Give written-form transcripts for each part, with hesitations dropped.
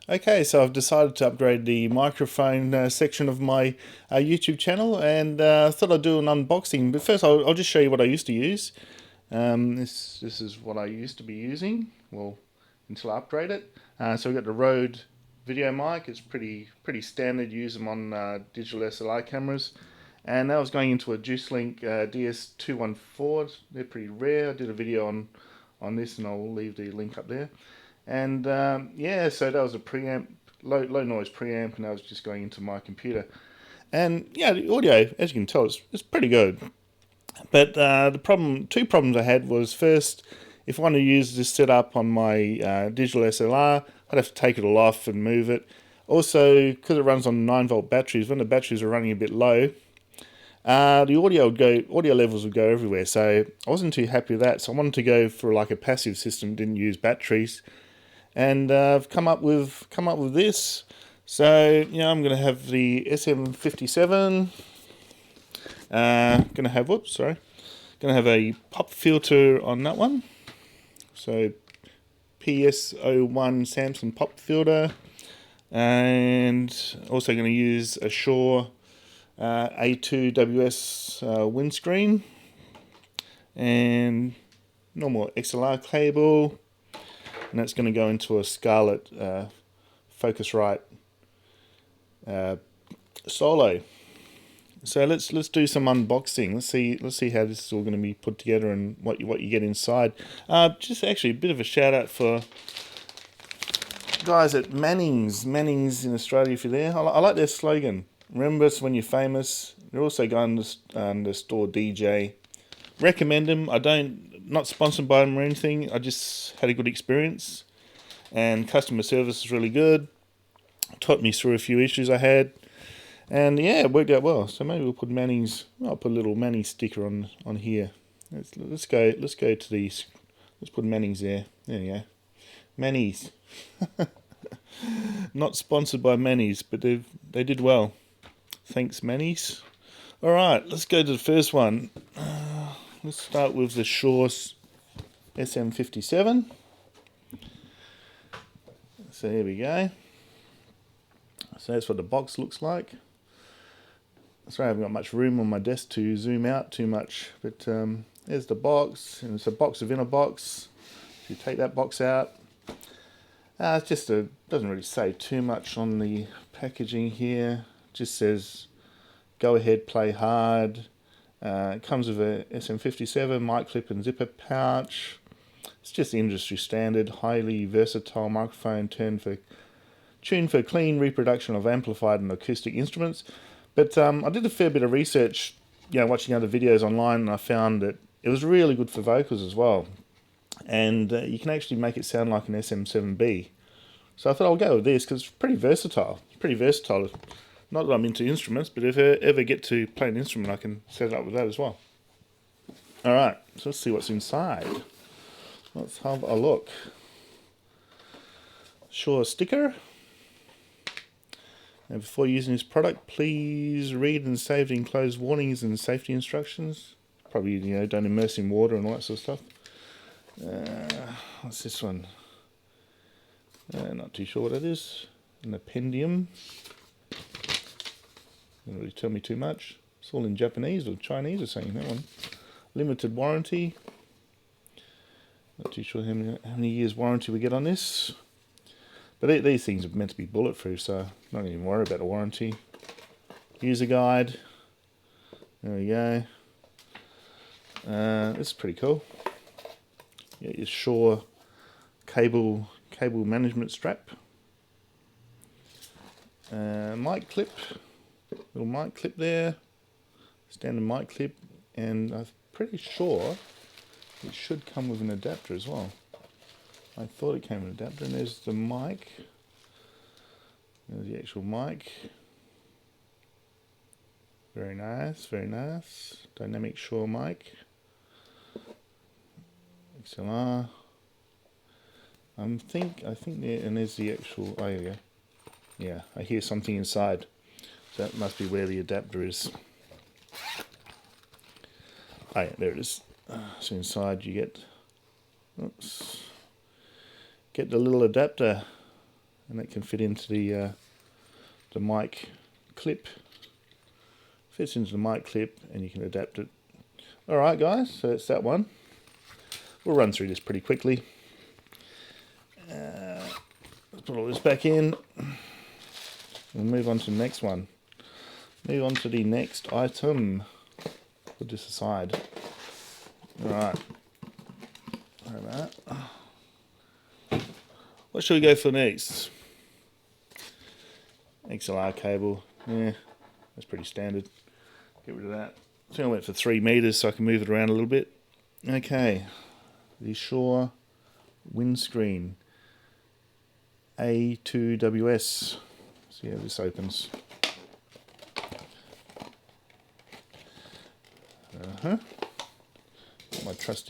Okay, so I've decided to upgrade the microphone section of my YouTube channel, and thought I'd do an unboxing. But first, I'll just show you what I used to use. This is what I used to be using, well, until I upgrade it. So we've got the Rode video mic. It's pretty standard. Use them on digital SLR cameras. And that was going into a JuiceLink DS214. They're pretty rare. I did a video on this, and I'll leave the link up there. And yeah, so that was a preamp, low noise preamp, and that was just going into my computer. And yeah, the audio, as you can tell, it's pretty good. But two problems I had was, first, if I want to use this setup on my digital SLR, I'd have to take it all off and move it. Also, because it runs on 9-volt batteries, when the batteries are running a bit low, the audio levels would go everywhere. So I wasn't too happy with that. So I wanted to go for like a passive system, didn't use batteries. And I've come up with this. So I'm going to have the SM57. Going to have a pop filter on that one. So PS01 Samson pop filter, and also going to use a Shure A2WS windscreen, and normal XLR cable. And that's going to go into a Scarlett Focusrite Solo. So let's do some unboxing. Let's see how this is all going to be put together and what you get inside. Just actually a bit of a shout out for guys at Manning's in Australia, if you're there. I like their slogan. Remember us when you're famous. They're also going to the store DJ. Recommend them. Not sponsored by them or anything. I just had a good experience, and customer service is really good. Taught me through a few issues I had, and yeah, it worked out well. So maybe we'll put Manning's. I'll put a little Manning's sticker on here. Let's go to these. Let's put Manning's there. There you go. Manning's. Not sponsored by Manning's, but they did well. Thanks, Manning's. All right, let's go to the first one. Let's start with the Shure SM57. So here we go. So that's what the box looks like. Sorry, I haven't got much room on my desk to zoom out too much, but there's the box, and it's a box within a box. If you take that box out, it's just doesn't really say too much on the packaging here. It just says, "Go ahead, play hard." It comes with a SM57 mic clip and zipper pouch. It's just industry standard, highly versatile microphone tuned for clean reproduction of amplified and acoustic instruments. But I did a fair bit of research, watching other videos online, and I found that it was really good for vocals as well. And you can actually make it sound like an SM7B. So I thought I'll go with this because it's pretty versatile. Not that I'm into instruments, but if I ever get to play an instrument, I can set it up with that as well. Alright, so let's see what's inside. Let's have a look. Sure sticker. And before using this product, please read and save the enclosed warnings and safety instructions. Probably, don't immerse in water and all that sort of stuff. What's this one? Not too sure what it is. An appendium. Doesn't really tell me too much. It's all in Japanese or Chinese or something, that one. Limited warranty. Not too sure how many years warranty we get on this. But these things are meant to be bulletproof, so I'm not going to even worry about the warranty. User guide. There we go. This is pretty cool. Your Shure cable management strap. Mic clip. Little mic clip there, standard mic clip, and I'm pretty sure it should come with an adapter as well. I thought it came with an adapter, and there's the mic. There's the actual mic. Very nice, very nice. Dynamic Shure mic. XLR. I think there, and there's the actual. Oh, yeah. Yeah, I hear something inside. That must be where the adapter is. Oh yeah, there it is. So inside you get the little adapter. and that can fit into the mic clip. Fits into the mic clip, and you can adapt it. Alright guys, so that's that one. We'll run through this pretty quickly. Let's put all this back in. We'll move on to the next one. Move on to the next item. Put this aside. Alright. What should we go for next? XLR cable. Yeah, that's pretty standard. Get rid of that. I think I went for 3 meters so I can move it around a little bit. Okay. The Shure Windscreen A2WS. See how this opens.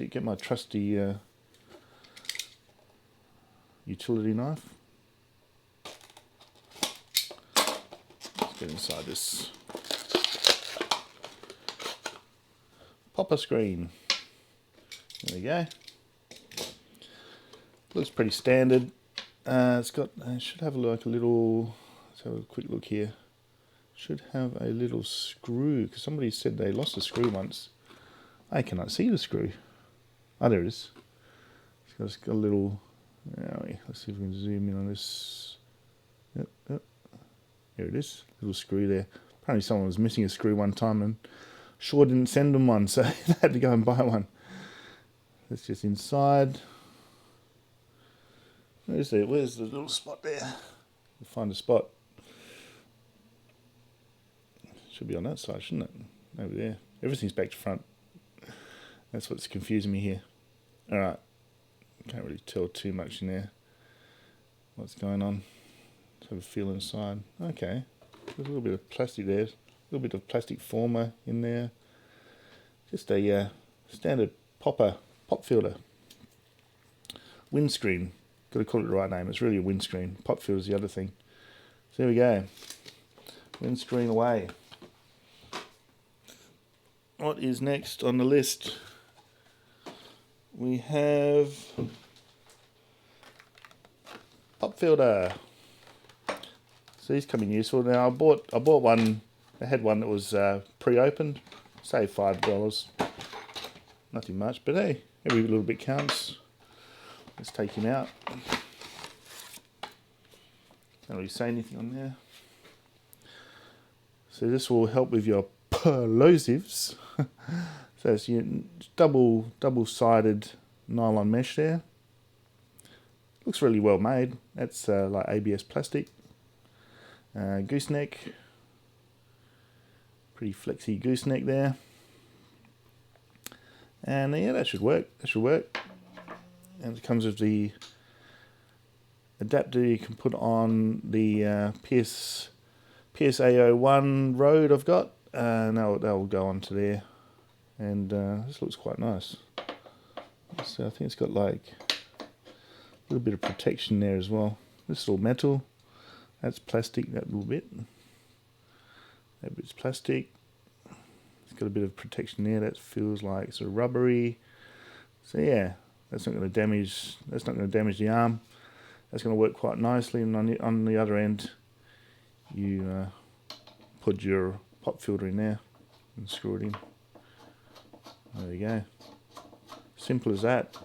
Get my trusty utility knife. Let's get inside this popper screen. There we go. Looks pretty standard. It's got. It should have like a little. Let's have a quick look here. Should have a little screw, because somebody said they lost a screw once. I cannot see the screw. Oh, there it is. It's got a little. Let's see if we can zoom in on this. Yep. Here it is. Little screw there. Apparently someone was missing a screw one time and Shure didn't send them one, so they had to go and buy one. That's just inside. Where's the little spot there? We'll find a spot. Should be on that side, shouldn't it? Over there. Everything's back to front. That's what's confusing me here. Alright. Can't really tell too much in there. What's going on? Let's have a feel inside. Okay. There's a little bit of plastic there. A little bit of plastic former in there. Just a standard pop filter. Windscreen. Got to call it the right name. It's really a windscreen. Pop filter is the other thing. So there we go. Windscreen away. What is next on the list? We have pop filter. So these come in useful. Now I bought one. I had one that was pre-opened. Saved $5. Nothing much, but hey, every little bit counts. Let's take him out. Can't really say anything on there. So this will help with your plosives. So it's your double-sided nylon mesh there. Looks really well made. That's like ABS plastic. Gooseneck. Pretty flexy gooseneck there. And yeah, that should work. And it comes with the adapter you can put on the PSA01 Rode I've got. Now that will go onto there. And this looks quite nice. So I think it's got like a little bit of protection there as well. This is all metal. That's plastic, that little bit. That bit's plastic. It's got a bit of protection there. That feels like sort of rubbery. So yeah, that's not going to damage the arm. That's going to work quite nicely. And on the other end, you put your pop filter in there and screw it in. There we go. Simple as that.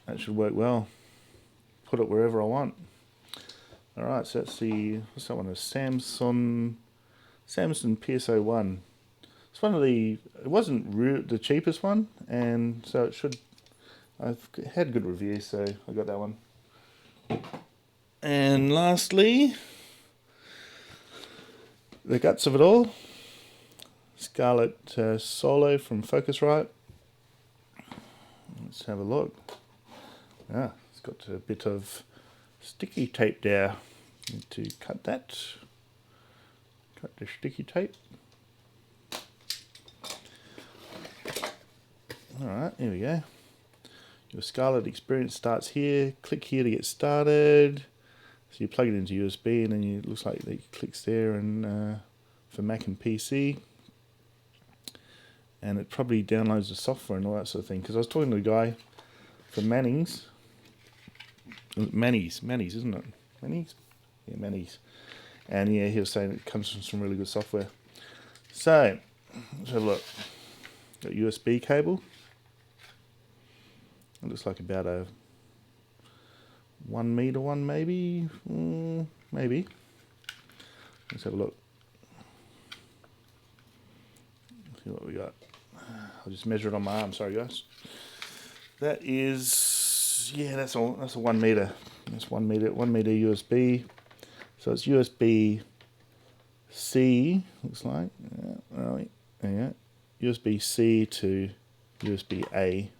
That should work well. Put it wherever I want. Alright, so that's what's that one? A Samson PSO1. It's one of it wasn't the cheapest one, and so I've had good reviews, so I got that one. And lastly, the guts of it all. Scatlett Solo from Focusrite. Let's have a look. It's got a bit of sticky tape there. Need to cut that. Cut the sticky tape. Alright, here we go. Your Scatlett experience starts here. Click here to get started. So you plug it into USB and then it looks like it clicks there and for Mac and PC. And it probably downloads the software and all that sort of thing. Because I was talking to a guy from Manning's Manny's, isn't it? Manny's? Yeah, Manny's. And yeah, he was saying it comes from some really good software. So, let's have a look. Got USB cable. It looks like about a 1 meter one, maybe. Maybe. Let's have a look. Let's see what we got. I'll just measure it on my arm. Sorry, guys. That is, yeah, that's a 1 meter. That's 1 meter USB. So it's USB C. Looks like. Yeah, right. Yeah. USB C to USB A.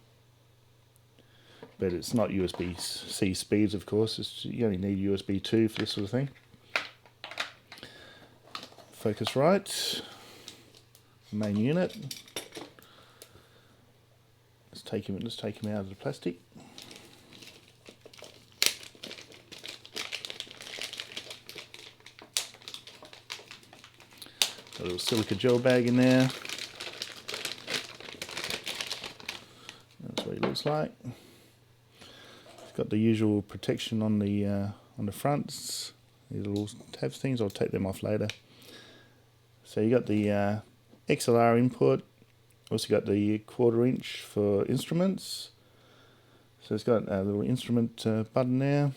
But it's not USB C speeds, of course. You only need USB 2 for this sort of thing. Focusrite, main unit. Let's take him out of the plastic. Got a little silica gel bag in there. That's what he looks like. It's got the usual protection on the fronts. These little tabs things. I'll take them off later. So you got the XLR input. Also got the 1/4 inch for instruments. So it's got a little instrument button there.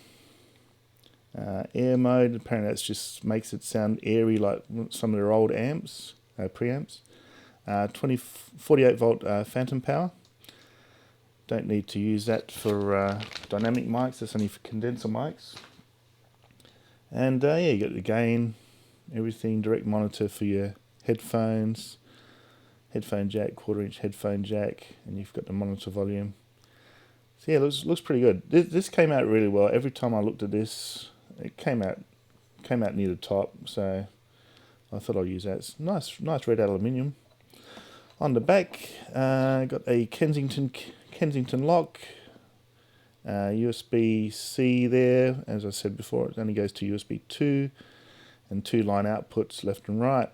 Air mode. Apparently that just makes it sound airy like some of their old amps, preamps. 48 volt phantom power. Don't need to use that for dynamic mics. That's only for condenser mics. And yeah, you got the gain. Everything, direct monitor for your headphones, headphone jack, 1/4 inch headphone jack, and you've got the monitor volume. So yeah, looks pretty good. This came out really well. Every time I looked at this, it came out near the top. So I thought I'll use that. It's nice red aluminium. On the back, got a Kensington lock, USB-C there. As I said before, it only goes to USB 2. And 2 line outputs left and right.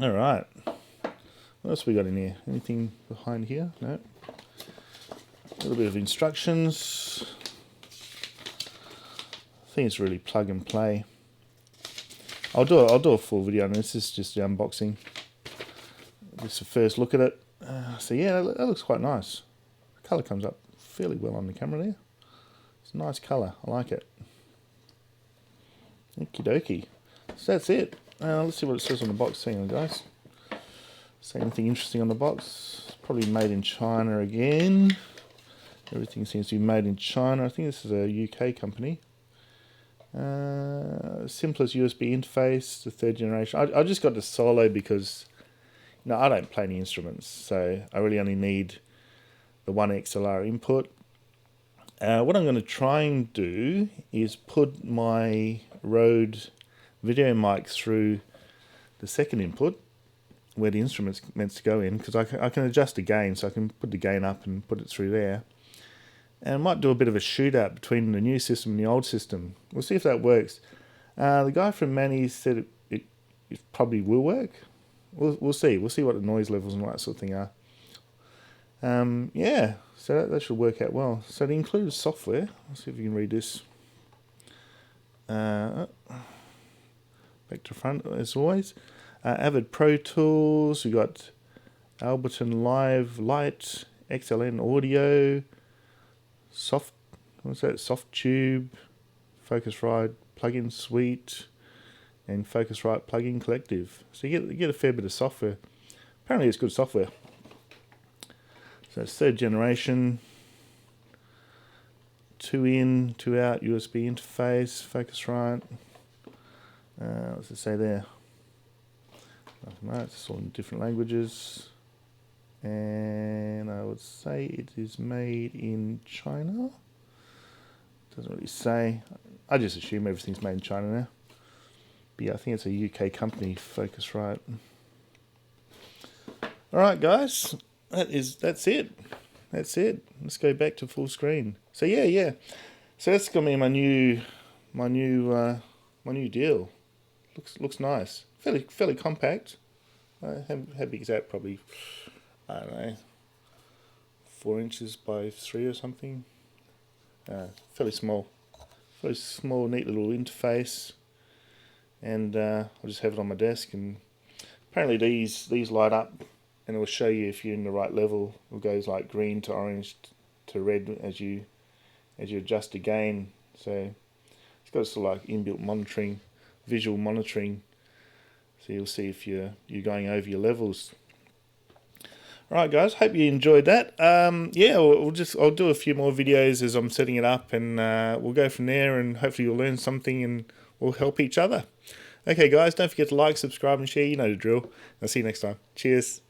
Alright. What else we got in here? Anything behind here? No. A little bit of instructions. I think it's really plug and play. I'll do a full video on this. This is just the unboxing. Just a first look at it. So yeah, that looks quite nice. The colour comes up fairly well on the camera there. It's a nice colour. I like it. Okie dokie. So that's it. Let's see what it says on the box. Hang on, guys. Say anything interesting on the box. Probably made in China again. Everything seems to be made in China. I think this is a UK company. Simplest USB interface, the 3rd generation. I just got the Solo because I don't play any instruments, so I really only need the one XLR input. What I'm going to try and do is put my Rode video mic through the second input where the instrument's meant to go in, because I can adjust the gain, so I can put the gain up and put it through there. And I might do a bit of a shootout between the new system and the old system. We'll see if that works. The guy from Manny said it probably will work. We'll see. We'll see what the noise levels and all that sort of thing are. Yeah, so that should work out well. So it includes software. Let's see if you can read this. Back to front as always. Avid Pro Tools. We got Alberton Live Lite, XLN Audio, Soft Tube, Focusrite Plugin Suite, and Focusrite Plugin Collective. So you get a fair bit of software. Apparently it's good software. So it's 3rd generation, 2 in, 2 out USB interface, Focusrite. What's it say there? Nothing much. It's all in different languages. And I would say it is made in China. Doesn't really say. I just assume everything's made in China now. But yeah, I think it's a UK company, Focusrite. Alright guys, that's it. Let's go back to full screen. So yeah. So that's gonna be my new deal. Looks nice. Fairly compact. How big is that? Probably, I don't know, 4 inches by 3 or something. fairly small, neat little interface, and I'll just have it on my desk. And apparently these light up, and it will show you if you're in the right level. It goes like green to orange to red as you adjust the gain. So it's got sort of like inbuilt monitoring, visual monitoring. So you'll see if you're going over your levels. Alright guys, hope you enjoyed that. Yeah, I'll do a few more videos as I'm setting it up, and we'll go from there, and hopefully you'll learn something and we'll help each other. Okay guys, don't forget to like, subscribe and share, you know the drill. I'll see you next time. Cheers.